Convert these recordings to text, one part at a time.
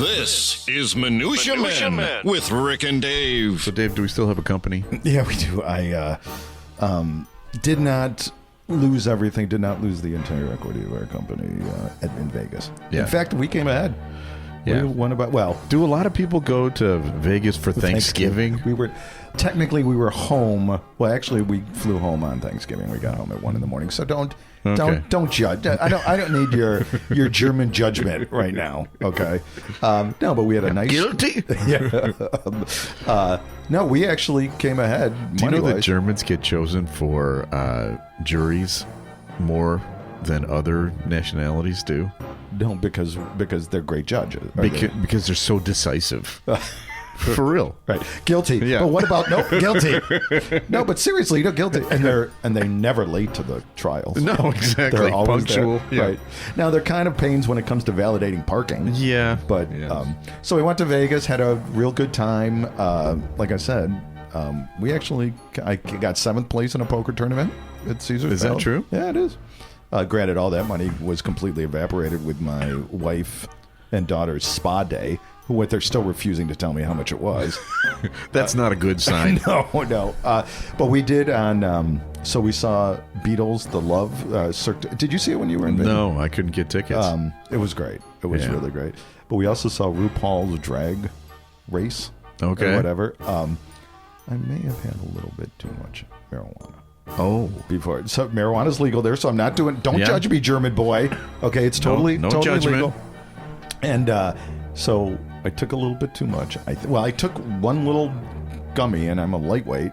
This is Minutia Men with Rick and Dave. So, Dave, do we still have a company? Yeah, we do. I did not lose everything, did not lose the entire equity of our company in Vegas. Yeah. In fact, we came ahead. Yeah. We won about, do a lot of people go to Vegas for Thanksgiving? We were home. Well, actually, we flew home on Thanksgiving. We got home at 1 a.m. So don't judge. I don't need your German judgment right now. Okay. No, but we had a nice Guilty. Yeah. No, we actually came ahead. Do you know that Germans get chosen for juries more than other nationalities do? No, because they're great judges. Because they're so decisive. For real. Right. Guilty. Yeah. But what about guilty? No, but seriously, guilty. And they're never late to the trials. No, exactly. They're always punctual. There. Yeah. Right. Now they're kind of pains when it comes to validating parking. Yeah. But so we went to Vegas, had a real good time. Like I said, I got 7th place in a poker tournament at Caesar's. Is that true? Yeah, it is. Granted, all that money was completely evaporated with my wife and daughter's spa day. What they're still refusing to tell me how much it was. That's not a good sign. No. But we did on. So we saw Beatles, The Love. Did you see it when you were in Vegas? No, I couldn't get tickets. It was great. It was really great. But we also saw RuPaul's drag race. Okay. Or whatever. I may have had a little bit too much marijuana. Oh. Before. So marijuana's legal there. So I'm not doing. Don't judge me, German boy. Okay, it's totally judgment. legal. And so I took a little bit too much. I took one little gummy, and I'm a lightweight,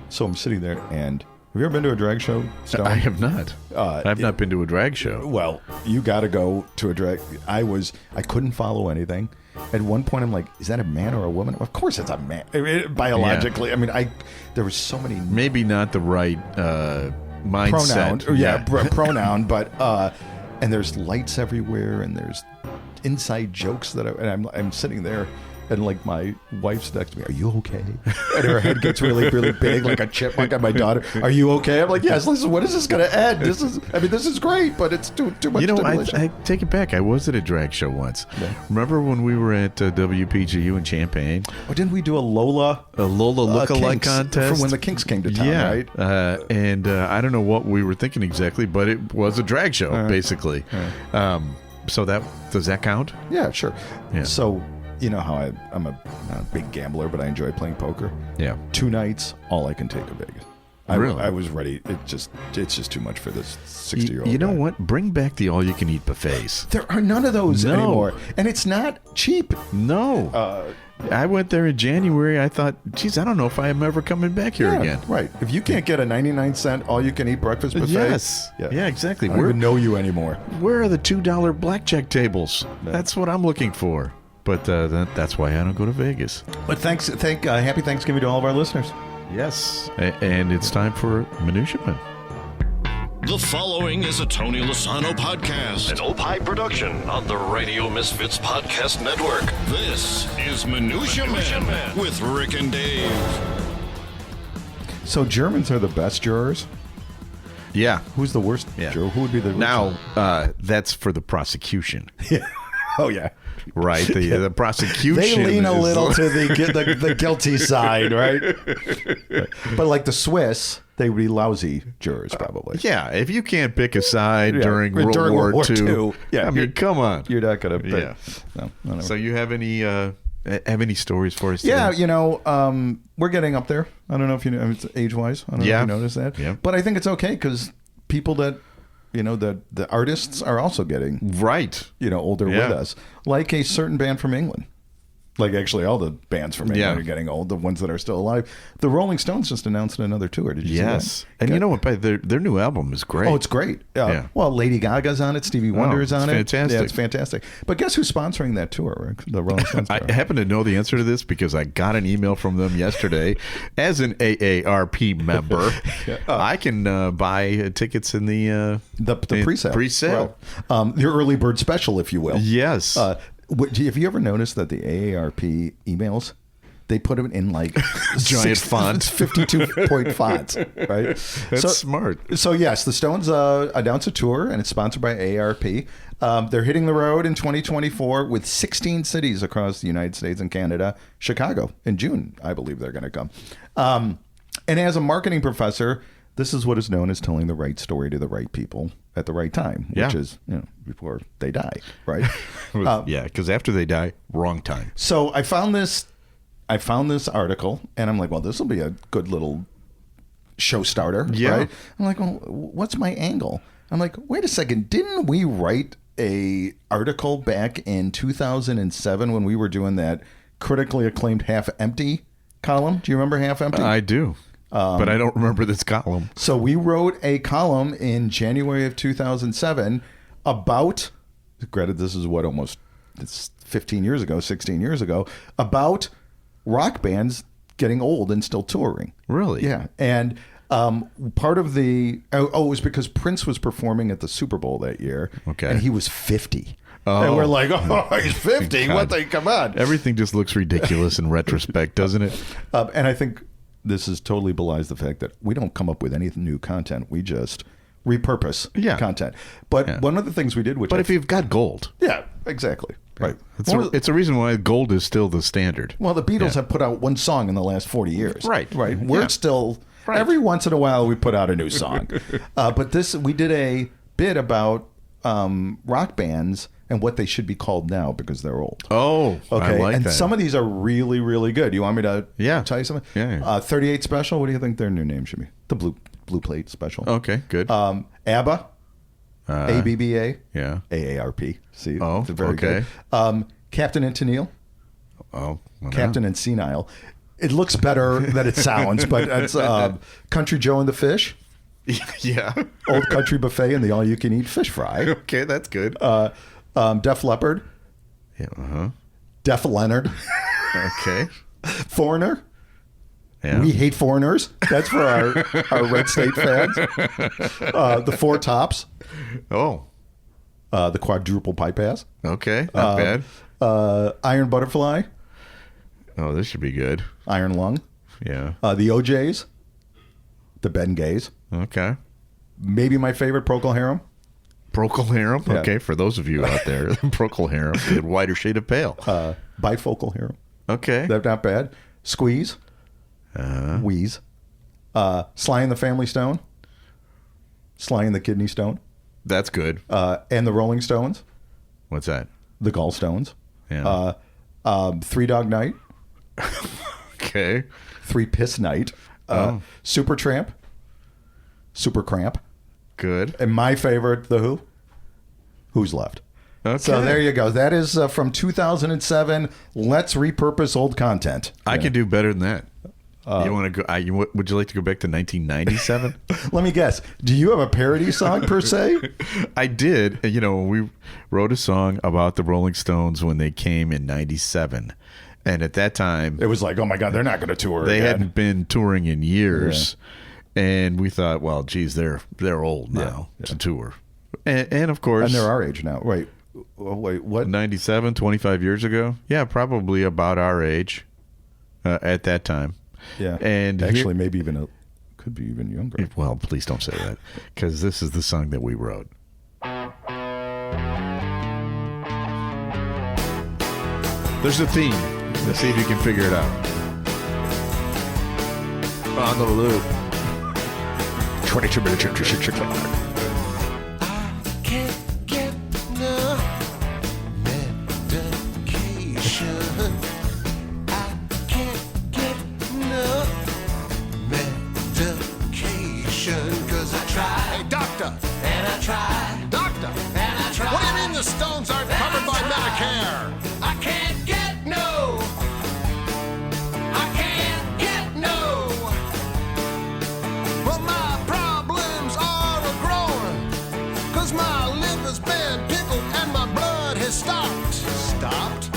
so I'm sitting there. And have you ever been to a drag show, Stone? I have not. I've not been to a drag show. Well, you got to go to a drag. I couldn't follow anything. At one point, I'm like, is that a man or a woman? Of course, it's a man. Biologically, yeah. I mean, there were so many. Maybe not the right mindset. Pronoun, pronoun, but and there's lights everywhere, and there's inside jokes that I'm sitting there, and like my wife's next to me. Are you okay? And her head gets really, really big, like a chipmunk on my daughter. Are you okay? I'm like, yes. Listen, when is this going to end? This is great, but it's too much. I take it back. I was at a drag show once. Yeah. Remember when we were at WPGU in Champaign? Oh, didn't we do a Lola lookalike contest for when the Kinks came to town? Yeah. Right. And I don't know what we were thinking exactly, but it was a drag show basically. So does that count? Yeah, sure. Yeah. So you know how I'm a big gambler, but I enjoy playing poker. Yeah. 2 nights, all I can take of Vegas. Really? I was ready. It's just too much for this 60-year-old. You know guy. What? Bring back the all-you-can-eat buffets. There are none of those anymore, and it's not cheap. No. I went there in January. I thought, geez, I don't know if I am ever coming back here again. Right. If you can't get a 99-cent all-you-can-eat breakfast buffet. Yes. Yeah, exactly. I don't even know you anymore. Where are the $2 blackjack tables? No. That's what I'm looking for. But that's why I don't go to Vegas. But happy Thanksgiving to all of our listeners. Yes. And it's time for Minutia Men. The following is a Tony Lasano podcast, an Opie production on the Radio Misfits Podcast Network. This is Minutia Men with Rick and Dave. So Germans are the best jurors? Yeah. Who's the worst juror? Who would be the worst? Now, that's for the prosecution. Yeah. Oh, yeah. Right. The prosecution. They lean a little to the guilty side, right? But like the Swiss, they would be lousy jurors, probably. Yeah. If you can't pick a side during World War II. Yeah, I mean, come on. You're not going to pick. Yeah. No. So you have any stories for us? Yeah, we're getting up there. I don't know if you know, it's age-wise. I don't know if you noticed that. Yeah. But I think it's okay because people that the artists are also getting older with us, like a certain band from England. Like actually all the bands from England are getting old, the ones that are still alive. The Rolling Stones just announced another tour. Did you see that? And you know what? Their new album is great. Oh, it's great. Well, Lady Gaga's on it. Stevie Wonder is on it. Fantastic. Yeah, it's fantastic. But guess who's sponsoring that tour, Rick? The Rolling Stones tour. I happen to know the answer to this because I got an email from them yesterday. As an AARP member, I can buy tickets in the pre-sale. Pre-sale. Your early bird special, if you will. Yes. Have you ever noticed that the AARP emails, they put them in like Giant font. 52-point fonts, right? That's smart. So yes, the Stones announced a tour, and it's sponsored by AARP. They're hitting the road in 2024 with 16 cities across the United States and Canada. Chicago in June, I believe they're going to come. And as a marketing professor, this is what is known as telling the right story to the right people at the right time, which is before they die, right? Yeah, because after they die, wrong time. So I found this article, and I'm like, well, this will be a good little show starter, right? I'm like, well, what's my angle? I'm like, wait a second, didn't we write a article back in 2007 when we were doing that critically acclaimed Half Empty column? Do you remember Half Empty? I do. But I don't remember this column. So we wrote a column in January of 2007 about, granted, this is what, it's 15 years ago, 16 years ago, about rock bands getting old and still touring. Really? Yeah. And part of it was because Prince was performing at the Super Bowl that year. Okay. And he was 50. Oh. And we're like, oh, he's 50. God. What the, come on. Everything just looks ridiculous in retrospect, doesn't it? And I think this is totally belies the fact that we don't come up with any new content. We just repurpose content. But one of the things we did, which if you've got gold. Yeah, exactly. Right. It's a reason why gold is still the standard. Well, the Beatles have put out one song in the last 40 years. Right. Right. We're still, every once in a while, we put out a new song. But we did a bit about rock bands and what they should be called now because they're old. Oh, okay. I like and that. some of these are really, really good. You want me to tell you something? Yeah. 38 Special, what do you think their new name should be? The Blue Plate Special. Okay, good. ABBA, ABBA, yeah. AARP. See, Oh, it's very okay. good. Captain and Tennille. Oh, well, Captain and Senile. It looks better than it sounds, but it's Country Joe and the Fish. Yeah. Old Country Buffet and the all-you-can-eat fish fry. Okay, that's good. Def Leppard. Yeah. Def Leonard. Okay. Foreigner. Yeah. We hate foreigners. That's for our Red State fans. The Four Tops. Oh. The Quadruple Bypass. Okay, not bad. Iron Butterfly. Oh, this should be good. Iron Lung. Yeah. The OJs. The Ben Gays. Okay. Maybe my favorite, Procol Harum. Procol Harum. Yeah. Okay, for those of you out there, Procol Harum, the whiter shade of pale. Bifocal Harum. Okay. They're not bad. Squeeze. Wheeze. Sly and the Family Stone. Sly and the Kidney Stone. That's good. And the Rolling Stones. What's that? The Gallstones. Yeah. Three Dog Night. Okay. Three Piss Night. Super Tramp. Super Cramp. Good. And my favorite, The Who. Who's Left. Okay. So there you go. That is from 2007. Let's repurpose old content. I can do better than that. You want to go? Would you like to go back to 1997? Let me guess. Do you have a parody song per se? I did. You know, we wrote a song about the Rolling Stones when they came in '97, and at that time, It was like, oh my God, they're not going to tour they again. hadn't been touring in years, and we thought, well, geez, they're old now to tour, and of course, And they're our age now. Wait, what? 97, 25 years ago, yeah, probably about our age at that time. Yeah. And actually, maybe even could be even younger. Well, please don't say that, because this is the song that we wrote. There's a theme. Let's see if you can figure it out. On the loop. 22 minutes. Can't get no medication. I can't get no medication. 'Cause I tried. Hey, doctor. And I tried. Doctor. And I tried. What do you mean the Stones aren't covered by Medicare? I can't get no. I can't get no. Well, my problems are a-growing. 'Cause my liver's been pickled and my blood has stopped. Stopped?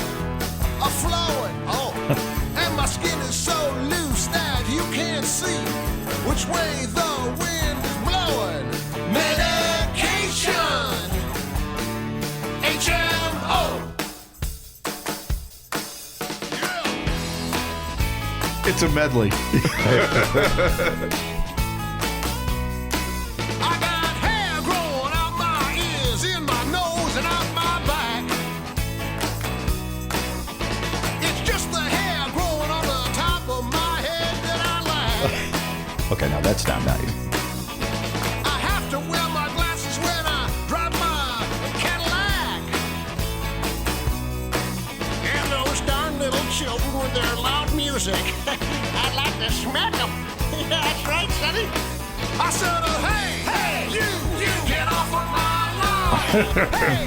A-flowing. Oh. And my skin is so loose that you can't see which way the wind is blowing. Medication. HMO. It's a medley. I got hair growing out my ears, in my nose, and out my back. It's just the hair growing on the top of my head that I lack. Okay, now that's not nice. I have to wear my glasses when I drive my Cadillac. And those darn little children with their loud music. I'd like to smack them. Yeah, that's right, Sonny. I said, hey, you get off of my lawn.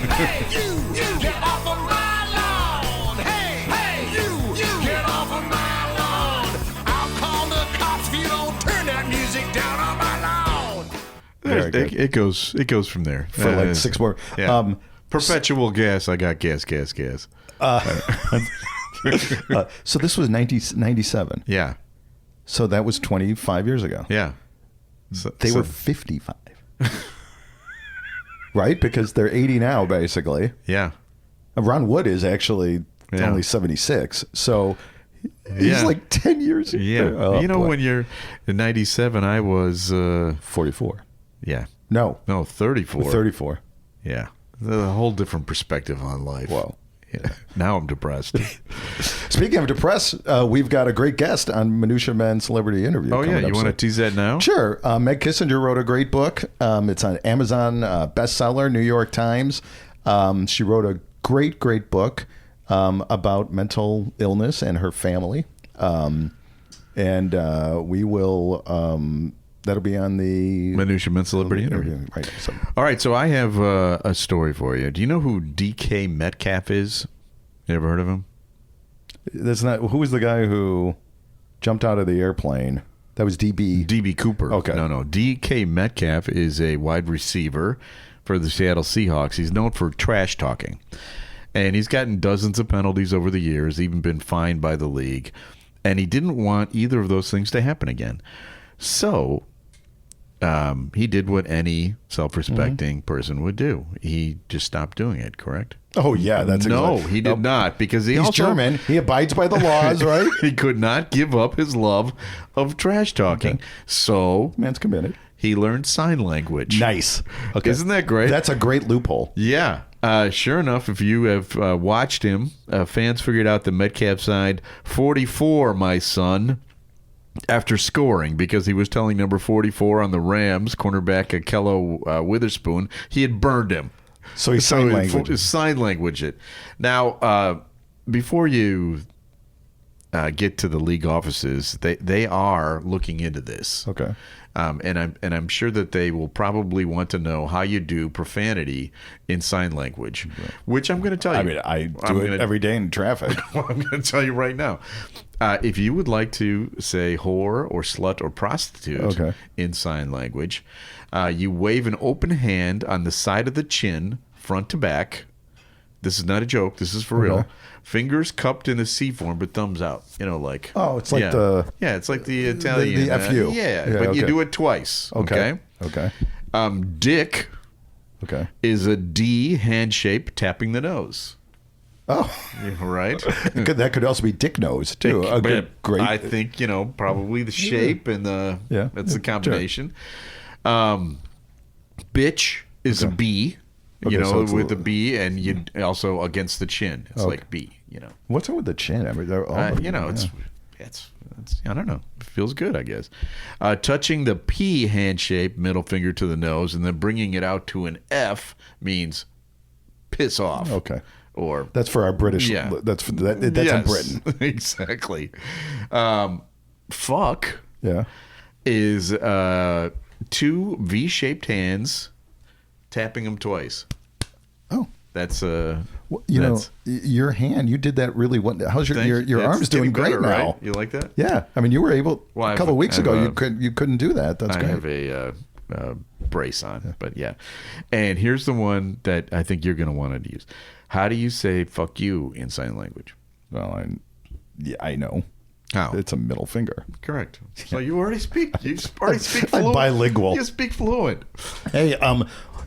hey, you get off of my lawn. Hey, you get off of my lawn. I'll call the cops if you don't turn that music down on my lawn. Very good. It goes from there. For like 6 more. Yeah. Perpetual gas. I got gas. So this was 1997. Yeah. So that was 25 years ago. Yeah. They were 55. Right? Because they're 80 now, basically. Yeah. Ron Wood is actually only 76. So he's like 10 years. Yeah. Oh, when you're in 97, I was 44. Yeah. No, 34. 34. Yeah. A whole different perspective on life. Whoa. Yeah. Now I'm depressed. Speaking of depressed, we've got a great guest on Minutia Men Celebrity Interview. Oh, yeah. coming up You want to soon. tease that now? Sure. Meg Kissinger wrote a great book. It's on Amazon bestseller, New York Times. She wrote a great book about mental illness and her family. And we will... that'll be on the Minutia Men Celebrity Interview. Right. So, All right. So I have a story for you. Do you know who DK Metcalf is? You ever heard of him? that's not... Who was the guy who jumped out of the airplane? That was DB. DB Cooper. Okay. No. DK Metcalf is a wide receiver for the Seattle Seahawks. He's known for trash talking. And he's gotten dozens of penalties over the years, even been fined by the league. And he didn't want either of those things to happen again. So he did what any self-respecting person would do. He just stopped doing it, correct? Oh, yeah. That's No, exactly. he did not, because He's also German. He abides by the laws, right? he could not give up his love of trash talking. Okay. So Man's committed. he learned sign language. Nice. Okay. Isn't that great? That's a great loophole. Yeah. Sure enough, if you have watched him, fans figured out the Metcalf signed 44, my son, after scoring, because he was telling number 44 on the Rams, cornerback Akello Witherspoon, he had burned him. So he sign language. Sign language it. Now, before you get to the league offices, they are looking into this. Okay. And I'm sure that they will probably want to know how you do profanity in sign language, which I'm going to tell you. I mean, I do it every day in traffic. Well, I'm going to tell you right now. If you would like to say whore or slut or prostitute in sign language, you wave an open hand on the side of the chin, front to back. This is not a joke. This is for real. Fingers cupped in a C form, but thumbs out. Like... Oh, it's like it's like the Italian... The FU. But you do it twice. Okay? Dick is a D hand shape tapping the nose. Oh. Yeah, right? That could also be dick nose, too. Great. I think, probably the shape and the... Yeah. That's the combination. Sure. Bitch is a B. So with a B, and you also against the chin. It's like B, What's up with the chin? I mean, they're all, it's I don't know. It feels good, I guess. Touching the P hand shape, middle finger to the nose, and then bringing it out to an F means piss off. Okay. Or that's for our British. Yeah. That's in Britain. Exactly. Fuck. Yeah. Is 2 V-shaped hands. Tapping them twice. Oh, that's your hand. You did that really. How's your arm's doing great better, now? Right? You like that? Yeah, I mean, you were able a couple of weeks ago. You couldn't do that. That's great. I have a brace on, but yeah. And here's the one that I think you're going to want to use. How do you say "fuck you" in sign language? Well, I know. How? It's a middle finger. Correct. So you already speak. Fluent. I'm bilingual. You speak fluent. Hey,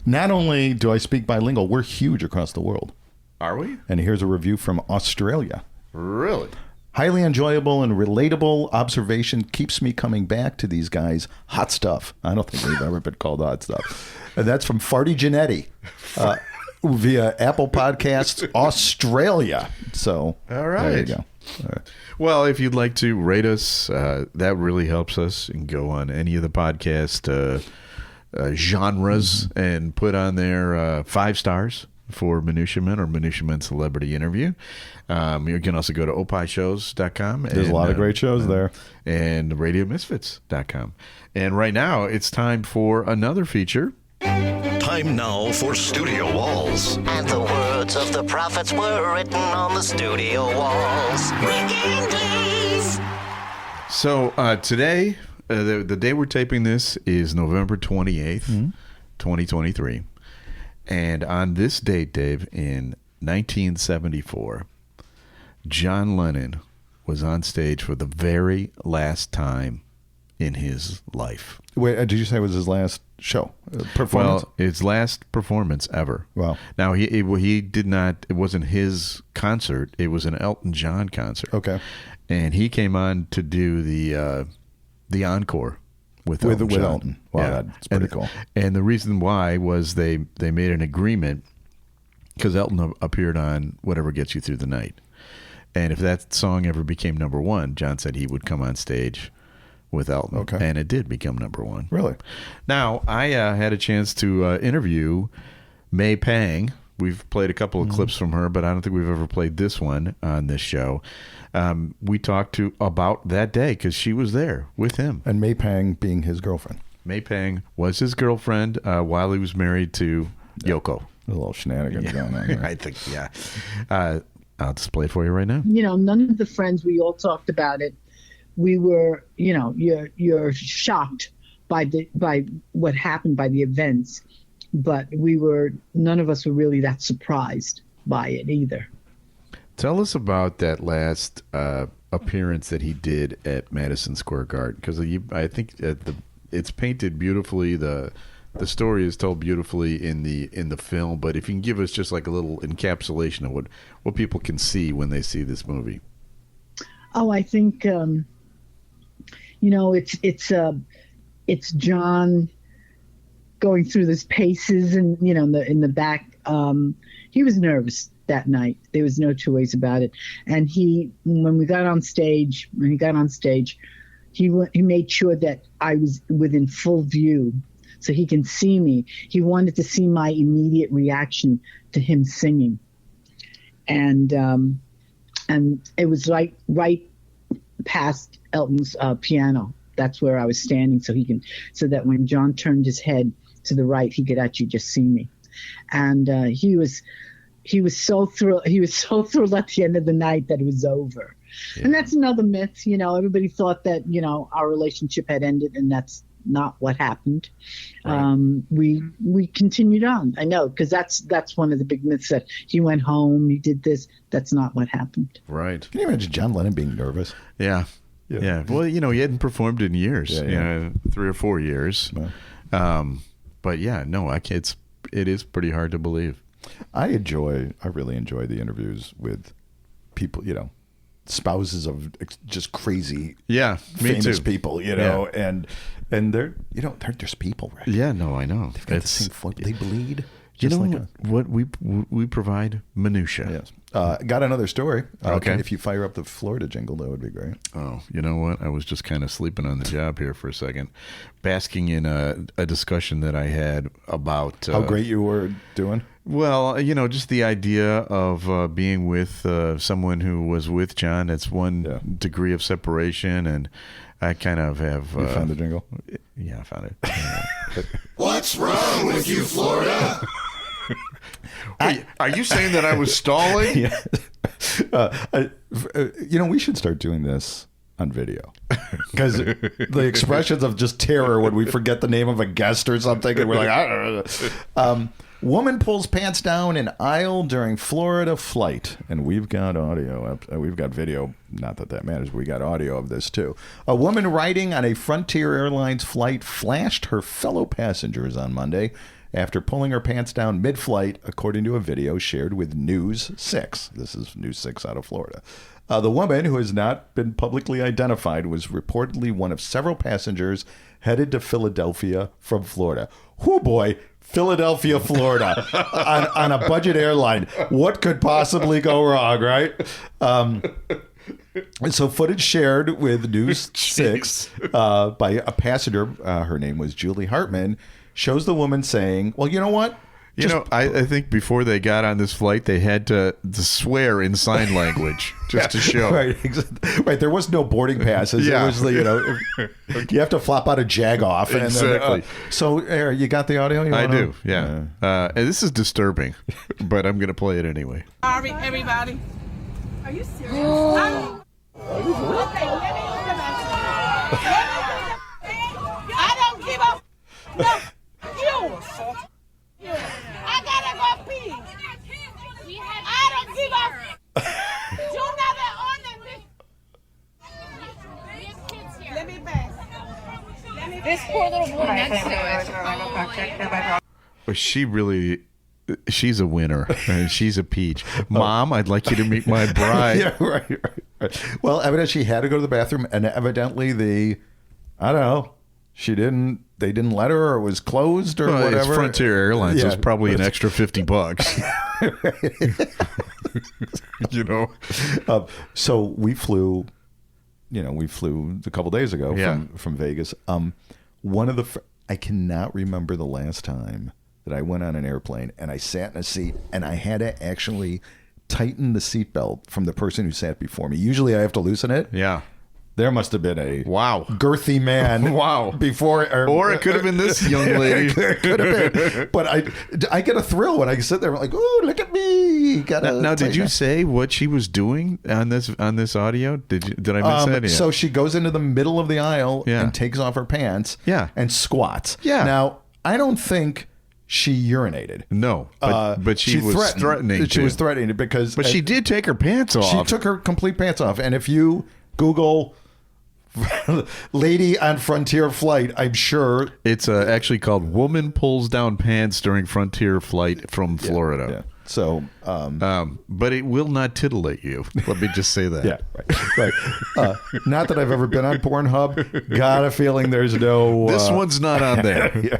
not only do I speak bilingual, we're huge across the world. Are we? And here's a review from Australia. Really? Highly enjoyable and relatable observation keeps me coming back to these guys. Hot stuff. I don't think we've ever been called hot stuff. And that's from Farty Giannetti via Apple Podcasts Australia. So all right. There you go. All right. Well, if you'd like to rate us, that really helps us. You can go on any of the podcast genres and put on there 5 stars for Minutia Men or Minutia Men Celebrity Interview. You can also go to opishows.com. There's a lot of great shows there. And radiomisfits.com. And right now, it's time for another feature. Time now for Studio Walls. And the words of the prophets were written on the studio walls. So today, the day we're taping this is November 28th, 2023. And on this date, Dave, in 1974, John Lennon was on stage for the very last time in his life. Wait, did you say it was his last show? Performance? Well, his last performance ever. Wow. Now, he did not, it wasn't his concert. It was an Elton John concert. Okay. And he came on to do the encore with Elton John. Elton. Wow, that's pretty cool. And the reason why was they made an agreement because Elton appeared on Whatever Gets You Through the Night. And if that song ever became number one, John said he would come on stage with Elton. Okay. And it did become number one. Really? Now, I had a chance to interview May Pang. We've played a couple of clips from her, but I don't think we've ever played this one on this show. We talked about that day because she was there with him. And May Pang being his girlfriend. May Pang was his girlfriend while he was married to Yoko. A little shenanigans going on there. I think, yeah. I'll display it for you right now. None of the friends, we all talked about it. We were, you're shocked by what happened, by the events, but none of us were really that surprised by it either. Tell us about that last appearance that he did at Madison Square Garden, because I think it's painted beautifully. The story is told beautifully in the film, but if you can give us just like a little encapsulation of what people can see when they see this movie. Oh, I think it's John going through these paces, and in the back, he was nervous that night. There was no two ways about it. And when he got on stage, he made sure that I was within full view, so he can see me. He wanted to see my immediate reaction to him singing, and it was right past Elton's piano. That's where I was standing, so that when John turned his head to the right, he could actually just see me. And he was so thrilled. He was so thrilled at the end of the night that it was over. Yeah. And that's another myth. Everybody thought that our relationship had ended, and that's not what happened. Right. We continued on. I know, because that's one of the big myths, that he went home, he did this. That's not what happened. Right. Can you imagine John Lennon being nervous? Yeah. Well, he hadn't performed in years. 3 or 4 years. Yeah. But yeah, no, it is pretty hard to believe. I really enjoy the interviews with people, spouses of just crazy, famous too. people, and they're just people, right? Yeah, no, I know. They've got the same float. They bleed. What we provide minutia. Yes. Got another story. Okay. If you fire up the Florida jingle, that would be great. Oh, you know what? I was just kind of sleeping on the job here for a second, basking in a discussion that I had about how great you were doing. Well, just the idea of being with someone who was with John. It's one degree of separation, and I kind of have. You found the jingle? Yeah, I found it. What's wrong with you, Florida? Are you saying that I was stalling? Yeah. We should start doing this on video, because the expressions of just terror when we forget the name of a guest or something, and we're like, I don't know. Woman pulls pants down in aisle during Florida flight. And we've got audio. We've got video. Not that matters, but we got audio of this too. A woman riding on a Frontier Airlines flight flashed her fellow passengers on Monday after pulling her pants down mid-flight, according to a video shared with News 6. This is News 6 out of Florida. The woman, who has not been publicly identified, was reportedly one of several passengers headed to Philadelphia from Florida. Whoo boy, Philadelphia, Florida, on a budget airline. What could possibly go wrong, right? And so footage shared with News 6 by a passenger, her name was Julie Hartman, shows the woman saying, well, you know what? I think before they got on this flight, they had to swear in sign language just to show. Right. There was no boarding passes. Yeah. It was you have to flop out a jag off. Exactly. So, Aaron, you got the audio? I do, yeah. And this is disturbing, but I'm going to play it anyway. Sorry, everybody. Are you serious? I don't give up. No, you. I gotta go pee. I don't give up. You never on them. Let me back. This poor little boy next to us. But she's a winner. And she's a peach. Mom, I'd like you to meet my bride. Yeah, right. Well, evidently she had to go to the bathroom, and evidently they didn't let her, or it was closed, or whatever. It's Frontier Airlines. Yeah. It was probably an extra $50. So we flew a couple days ago from Vegas. I cannot remember the last time that I went on an airplane and I sat in a seat and I had to actually tighten the seatbelt from the person who sat before me. Usually I have to loosen it. Yeah. There must have been a girthy man before. Or it could have been this young lady. Could have been. But I get a thrill when I sit there like, oh, look at me. Now, did you say what she was doing on this audio? Did I miss that? Yeah. So she goes into the middle of the aisle and takes off her pants and squats. Yeah. Now, I don't think she urinated. No, but she was threatening. She was threatening it because... But she did take her pants off. She took her complete pants off. And if you Google... lady on Frontier flight, I'm sure it's actually called "Woman Pulls Down Pants During Frontier Flight from Florida." Yeah. So, but it will not titillate you. Let me just say that. Yeah, right. Not that I've ever been on Pornhub. Got a feeling there's no. This one's not on there. Yeah.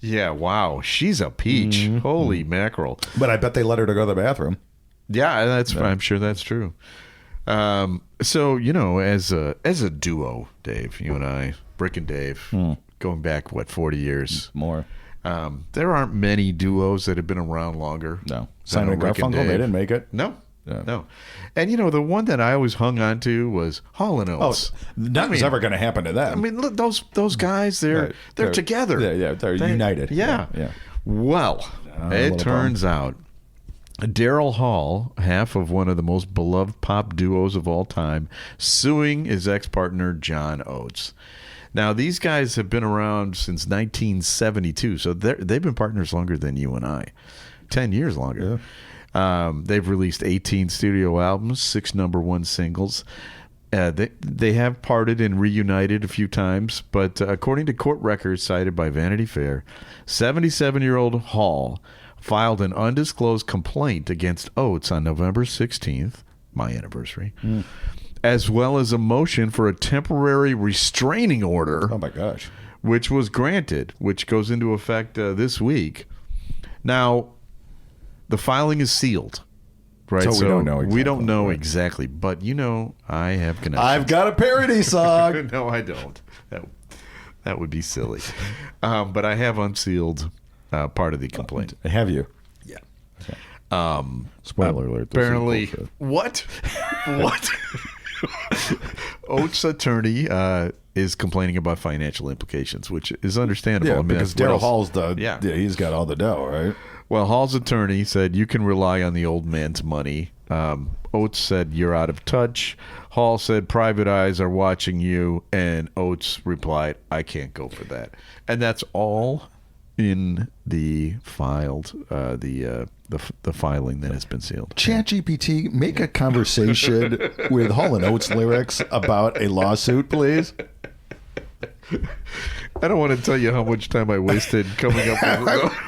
Yeah. Wow. She's a peach. Mm-hmm. Holy mackerel! But I bet they let her to go to the bathroom. Yeah, I'm sure that's true. So, as a duo, Dave, you and I, Brick and Dave, going back, 40 years? More. There aren't many duos that have been around longer. No. Simon and Garfunkel, they didn't make it. No. And, the one that I always hung on to was Hall & Oates. Oh, nothing's ever going to happen to them. I mean, look, those guys, they're together. Yeah, they're united. Yeah. Well, it turns out Daryl Hall, half of one of the most beloved pop duos of all time, suing his ex-partner John Oates. Now, these guys have been around since 1972, so they've been partners longer than you and I. 10 years longer. Yeah. They've released 18 studio albums, 6 #1 singles. They have parted and reunited a few times, but according to court records cited by Vanity Fair, 77-year-old Hall filed an undisclosed complaint against Oates on November 16th, my anniversary, as well as a motion for a temporary restraining order. Oh, my gosh. Which was granted, which goes into effect this week. Now, the filing is sealed. Right, so we don't know exactly. We don't know exactly, but I have connections. I've got a parody song. No, I don't. That would be silly. But I have unsealed part of the complaint. Have you? Yeah. Okay. Spoiler alert. Apparently, what? Oates' attorney is complaining about financial implications, which is understandable. Yeah, because Daryl Hall's he's got all the dough, right? Well, Hall's attorney said you can rely on the old man's money. Oates said you're out of touch. Hall said private eyes are watching you, and Oates replied, I can't go for that. And that's all in the filed the filing that has been sealed. ChatGPT, make a conversation with Hall & Oates lyrics about a lawsuit, please. I don't want to tell you how much time I wasted coming up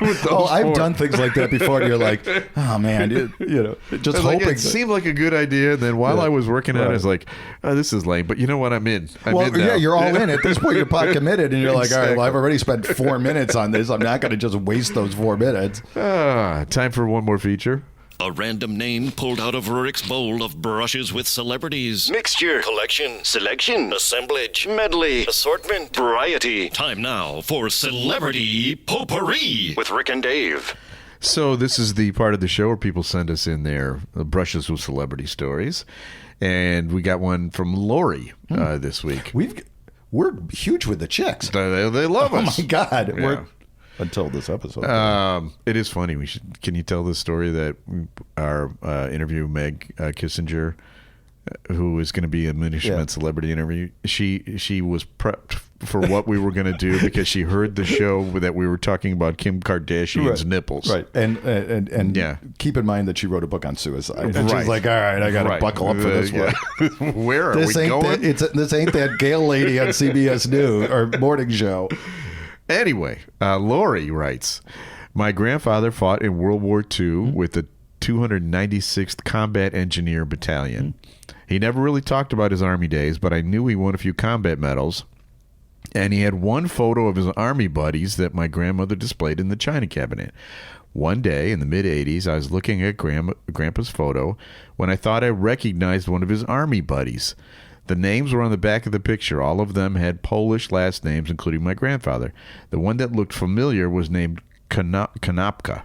with those I've four. done things like that before, and you're like, oh man, just hoping. It seemed like a good idea, and then while I was working on it, I was like, oh, this is lame. But you know what? I'm in. I'm in now. Yeah, you're all in. At this point, you're pot committed, and you're like, all right, well, Exactly. I've already spent 4 minutes on this. I'm not going to just waste those 4 minutes. Time for one more feature. A random name pulled out of Rurik's bowl of brushes with celebrities. Mixture, collection, selection, assemblage, medley, assortment, variety. Time now for Celebrity Potpourri with Rick and Dave. So this is the part of the show where people send us in their brushes with celebrity stories. And we got one from Lori this week. We're huge with the chicks. They love us. Oh my God. Yeah. Until this episode. It is funny. Can you tell the story that our interview Meg Kissinger, who is going to be a Minutia Men celebrity interview, she was prepped for what we were going to do because she heard the show that we were talking about Kim Kardashian's nipples. Right. And keep in mind that she wrote a book on suicide. And she's like, all right, I got to buckle up for this one. Where are we going? This ain't that Gail lady on CBS News or morning show. Anyway, Lori writes, my grandfather fought in World War II with the 296th Combat Engineer Battalion. He never really talked about his Army days, but I knew he won a few combat medals. And he had one photo of his Army buddies that my grandmother displayed in the china cabinet. One day in the mid-'80s, I was looking at Grandpa's photo when I thought I recognized one of his Army buddies. The names were on the back of the picture. All of them had Polish last names, including my grandfather. The one that looked familiar was named Kanapka.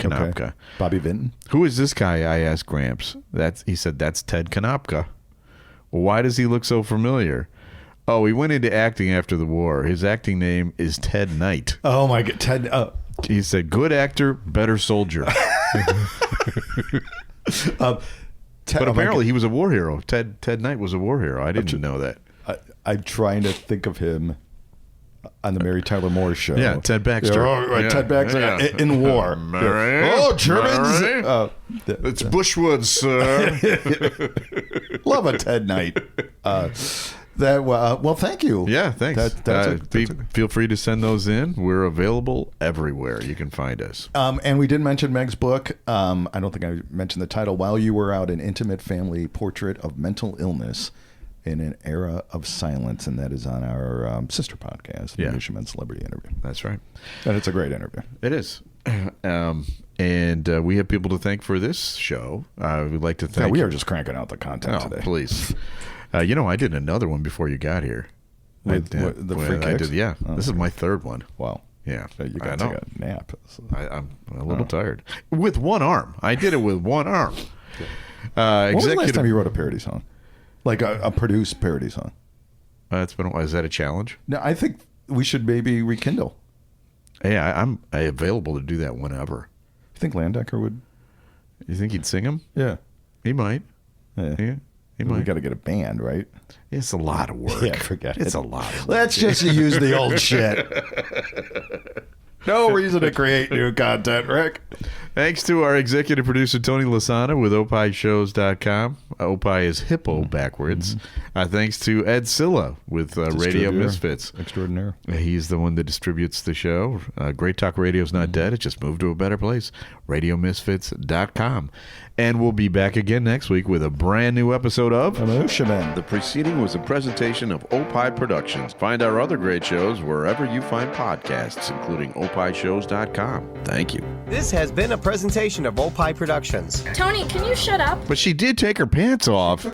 Okay. Bobby Vinton. Who is this guy? I asked Gramps. He said, that's Ted Kanapka. Well, why does he look so familiar? Oh, he went into acting after the war. His acting name is Ted Knight. Oh, my God. Ted. He said, good actor, better soldier. But apparently he was a war hero. Ted Knight was a war hero. I didn't know that. I'm trying to think of him on the Mary Tyler Moore show. Yeah, Ted Baxter. Ted Baxter in war. Oh, Germans. It's Bushwood, sir. Love a Ted Knight. Well, thank you. Yeah, thanks. Feel free to send those in. We're available everywhere. You can find us. And we did mention Meg's book. I don't think I mentioned the title. While You Were Out, an intimate family portrait of mental illness in an era of silence, and that is on our sister podcast, Minutia Men Celebrity Interview. That's right. And it's a great interview. It is. And we have people to thank for this show. We'd like to thank... we are just cranking out the content today. Please. I did another one before you got here. The free kicks? This is my third one. Wow. Yeah. You got to take a nap. I'm a little tired. With one arm. I did it with one arm. When was the last time you wrote a parody song? Like a produced parody song? It's been a while. Is that a challenge? No, I think we should maybe rekindle. Yeah, I'm available to do that whenever. You think Landecker would? You think he'd sing them? Yeah. He might. Yeah. He might. We got to get a band, right? It's a lot of work. Yeah, forget it. It's a lot of work. Let's just use the old shit. No reason to create new content, Rick. Thanks to our executive producer, Tony Lasana with opishows.com. Opie is hippo backwards. Thanks to Ed Silla with Radio Misfits. Extraordinaire. He's the one that distributes the show. Great Talk Radio's not dead. It just moved to a better place. RadioMisfits.com. And we'll be back again next week with a brand new episode of Minutia Men. The preceding was a presentation of Opie Productions. Find our other great shows wherever you find podcasts, including opishows.com. Thank you. This has been a presentation of Opie Productions. Tony, can you shut up? But she did take her pants off.